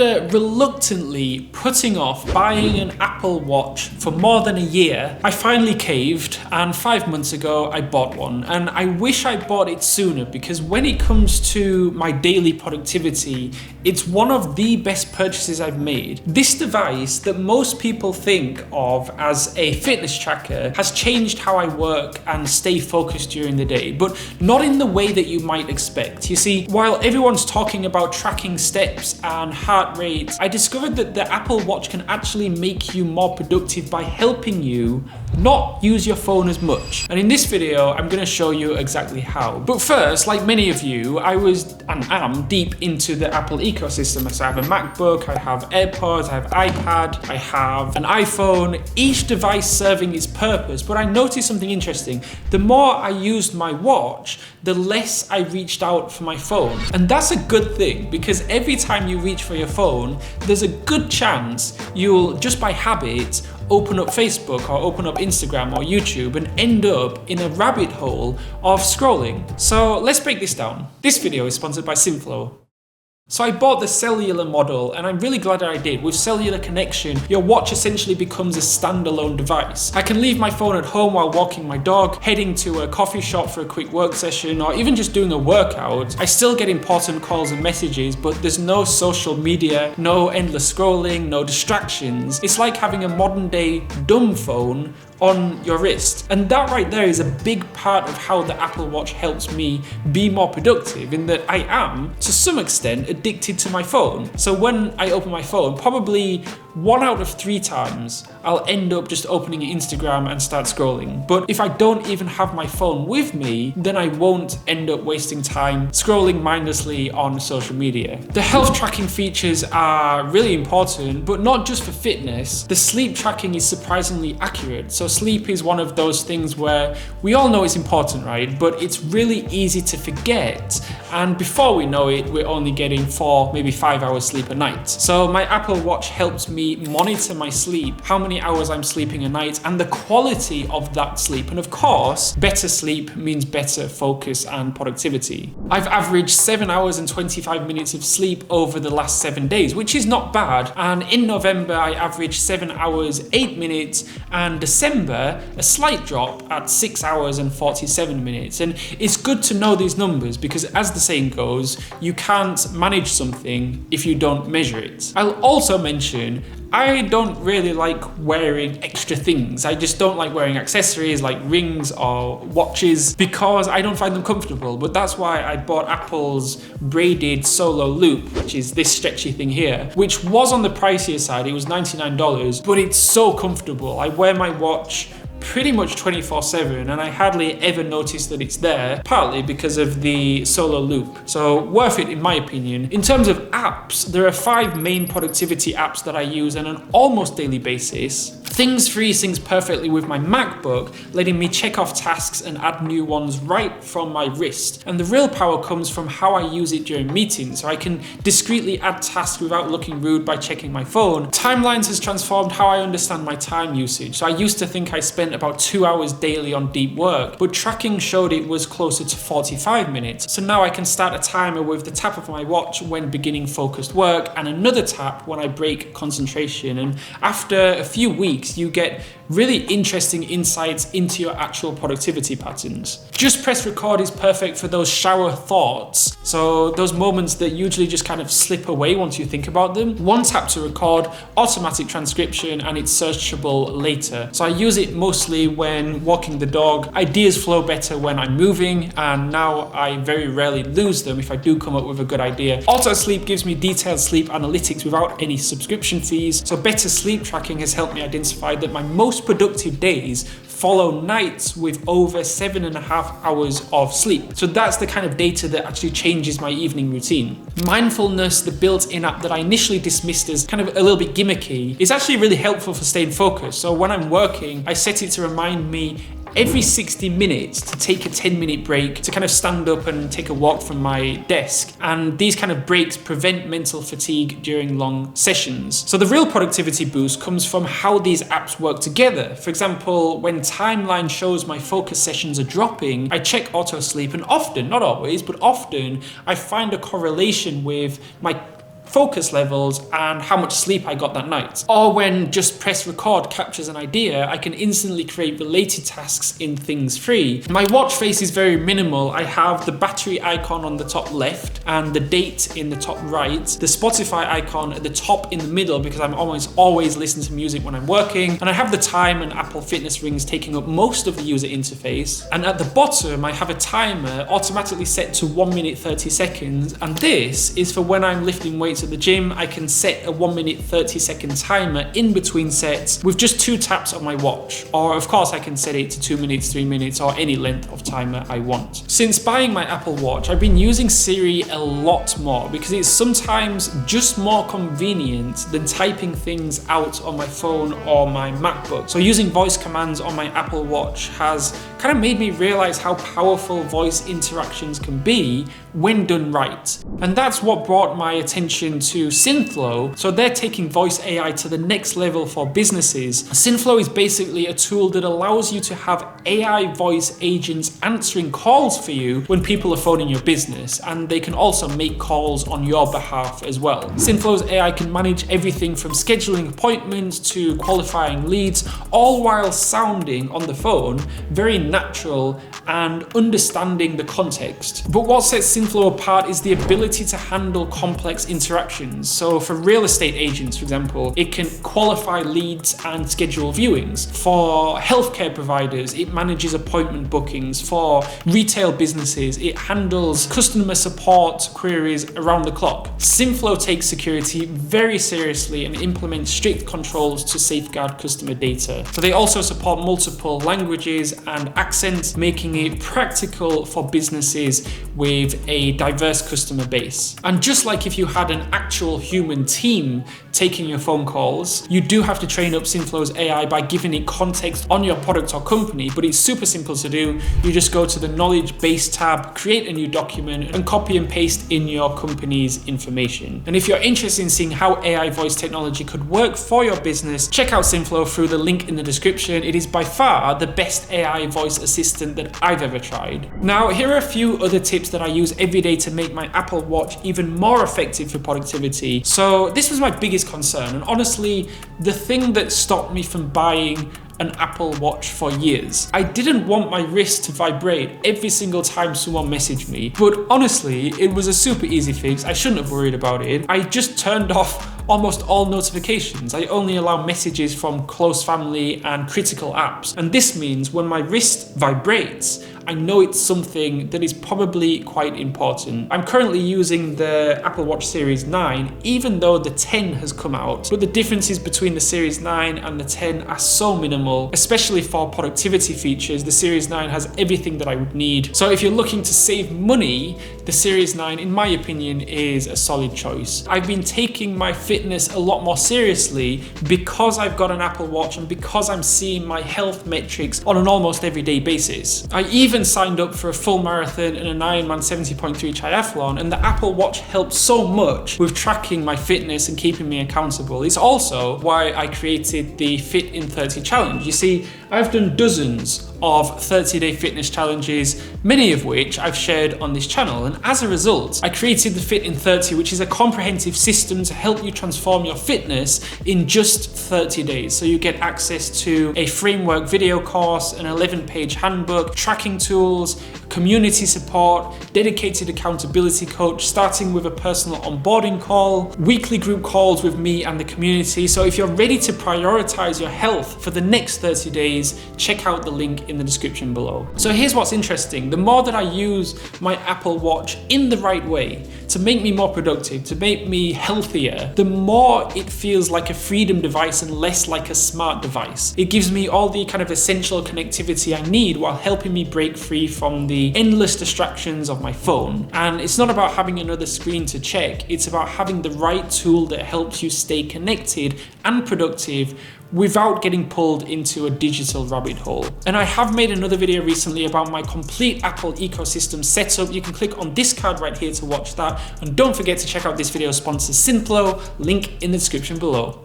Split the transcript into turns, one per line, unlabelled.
After reluctantly putting off buying an Apple Watch for more than a year, I finally caved, and 5 months ago I bought one. And I wish I bought it sooner, because when it comes to my daily productivity, it's one of the best purchases I've made. This device that most people think of as a fitness tracker has changed how I work and stay focused during the day, but not in the way that you might expect. You see, while everyone's talking about tracking steps and heart rate, I discovered that the Apple Watch can actually make you more productive by helping you not use your phone as much. And in this video, I'm going to show you exactly how. But first, like many of you, I was and am deep into the Apple ecosystem. So I have a MacBook, I have AirPods, I have iPad, I have an iPhone, each device serving its purpose. But I noticed something interesting. The more I used my watch, the less I reached out for my phone. And that's a good thing, because every time you reach for your phone, there's a good chance you'll, just by habit, open up Facebook or open up Instagram or YouTube and end up in a rabbit hole of scrolling. So let's break this down. This video is sponsored by Synthflow. So I bought the cellular model, and I'm really glad that I did. With cellular connection, your watch essentially becomes a standalone device. I can leave my phone at home while walking my dog, heading to a coffee shop for a quick work session, or even just doing a workout. I still get important calls and messages, but there's no social media, no endless scrolling, no distractions. It's like having a modern day dumb phone on your wrist. And that right there is a big part of how the Apple Watch helps me be more productive, in that I am, to some extent, addicted to my phone. So when I open my phone, probably 1 out of 3 times, I'll end up just opening Instagram and start scrolling. But if I don't even have my phone with me, then I won't end up wasting time scrolling mindlessly on social media. The health tracking features are really important, but not just for fitness. The sleep tracking is surprisingly accurate. So sleep is one of those things where we all know it's important, right? But it's really easy to forget. And before we know it, we're only getting 4, maybe 5 hours sleep a night. So my Apple Watch helps me monitor my sleep, how many hours I'm sleeping a night, and the quality of that sleep. And of course, better sleep means better focus and productivity. I've averaged 7 hours and 25 minutes of sleep over the last 7 days, which is not bad. And in November, I averaged 7 hours, 8 minutes, and December, a slight drop at 6 hours and 47 minutes. And it's good to know these numbers, because as the saying goes, you can't manage something if you don't measure it. I'll also mention, I don't really like wearing extra things. I just don't like wearing accessories like rings or watches, because I don't find them comfortable. But that's why I bought Apple's Braided Solo Loop, which is this stretchy thing here, which was on the pricier side. It was $99, but it's so comfortable. I wear my watch pretty much 24/7, and I hardly ever notice that it's there, partly because of the Solo Loop. So worth it in my opinion. In terms of apps, there are 5 main productivity apps that I use on an almost daily basis. Things Free syncs perfectly with my MacBook, letting me check off tasks and add new ones right from my wrist. And the real power comes from how I use it during meetings, so I can discreetly add tasks without looking rude by checking my phone. Timelines has transformed how I understand my time usage. So I used to think I spent about 2 hours daily on deep work, but tracking showed it was closer to 45 minutes. So now I can start a timer with the tap of my watch when beginning focused work, and another tap when I break concentration. And after a few weeks, you get really interesting insights into your actual productivity patterns. Just press record is perfect for those shower thoughts. So those moments that usually just kind of slip away once you think about them. 1 tap to record, automatic transcription, and it's searchable later. So I use it mostly when walking the dog. Ideas flow better when I'm moving, and now I very rarely lose them if I do come up with a good idea. Auto Sleep gives me detailed sleep analytics without any subscription fees. So better sleep tracking has helped me identify that my most productive days follow nights with over 7.5 hours of sleep. So that's the kind of data that actually changes my evening routine. Mindfulness, the built-in app that I initially dismissed as kind of a little bit gimmicky, is actually really helpful for staying focused. So when I'm working, I set it to remind me every 60 minutes to take a 10-minute break, to kind of stand up and take a walk from my desk. And these kind of breaks prevent mental fatigue during long sessions. So the real productivity boost comes from how these apps work together. For example, when Timeline shows my focus sessions are dropping, I check auto sleep, and often, not always, but often, I find a correlation with my focus levels, and how much sleep I got that night. Or when just press record captures an idea, I can instantly create related tasks in Things Free. My watch face is very minimal. I have the battery icon on the top left and the date in the top right, the Spotify icon at the top in the middle because I'm always listening to music when I'm working, and I have the time and Apple Fitness rings taking up most of the user interface. And at the bottom, I have a timer automatically set to 1 minute 30 seconds, and this is for when I'm lifting weights at the gym. I can set a 1 minute 30 second timer in between sets with just 2 taps on my watch, or of course I can set it to 2 minutes, 3 minutes, or any length of timer I want. Since buying my Apple Watch, I've been using Siri a lot more because it's sometimes just more convenient than typing things out on my phone or my MacBook. So using voice commands on my Apple Watch has kind of made me realize how powerful voice interactions can be when done right. And that's what brought my attention to Synthflow. So they're taking voice AI to the next level for businesses. Synthflow is basically a tool that allows you to have AI voice agents answering calls for you when people are phoning your business, and they can also make calls on your behalf as well. Synthflow's AI can manage everything from scheduling appointments to qualifying leads, all while sounding on the phone very natural and understanding the context. But what sets Synthflow apart is the ability to handle complex interactions. So for real estate agents, for example, it can qualify leads and schedule viewings. For healthcare providers, it manages appointment bookings. For retail businesses, it handles customer support queries around the clock. Synthflow takes security very seriously and implements strict controls to safeguard customer data. So they also support multiple languages and accents, making it practical for businesses with a diverse customer base. And just like if you had an actual human team taking your phone calls, you do have to train up Synthflow's AI by giving it context on your product or company, but it's super simple to do. You just go to the knowledge base tab, create a new document, and copy and paste in your company's information. And if you're interested in seeing how AI voice technology could work for your business, check out Synthflow through the link in the description. It is by far the best AI voice assistant that I've ever tried. Now, here are a few other tips that I use every day to make my Apple Watch even more effective for productivity. So this was my biggest concern, and honestly, the thing that stopped me from buying an Apple Watch for years. I didn't want my wrist to vibrate every single time someone messaged me, but honestly, it was a super easy fix. I shouldn't have worried about it. I just turned off almost all notifications. I only allow messages from close family and critical apps. And this means when my wrist vibrates, I know it's something that is probably quite important. I'm currently using the Apple Watch Series 9, even though the 10 has come out, but the differences between the Series 9 and the 10 are so minimal, especially for productivity features. The Series 9 has everything that I would need. So if you're looking to save money, the Series 9, in my opinion, is a solid choice. I've been taking my fitness a lot more seriously because I've got an Apple Watch and because I'm seeing my health metrics on an almost everyday basis. I even signed up for a full marathon and an Ironman 70.3 triathlon, and the Apple Watch helped so much with tracking my fitness and keeping me accountable. It's also why I created the Fit in 30 challenge. You see, I've done dozens of 30-day fitness challenges, many of which I've shared on this channel. And as a result, I created the Fit in 30, which is a comprehensive system to help you transform your fitness in just 30 days. So you get access to a framework video course, an 11-page handbook, tracking tools, community support, dedicated accountability coach, starting with a personal onboarding call, weekly group calls with me and the community. So if you're ready to prioritize your health for the next 30 days, check out the link in the description below. So here's what's interesting. The more that I use my Apple Watch in the right way to make me more productive, to make me healthier, the more it feels like a freedom device and less like a smart device. It gives me all the kind of essential connectivity I need while helping me break free from the endless distractions of my phone. And it's not about having another screen to check, it's about having the right tool that helps you stay connected and productive without getting pulled into a digital rabbit hole. And I have made another video recently about my complete Apple ecosystem setup. You can click on this card right here to watch that. And don't forget to check out this video sponsor Synthflow, link in the description below.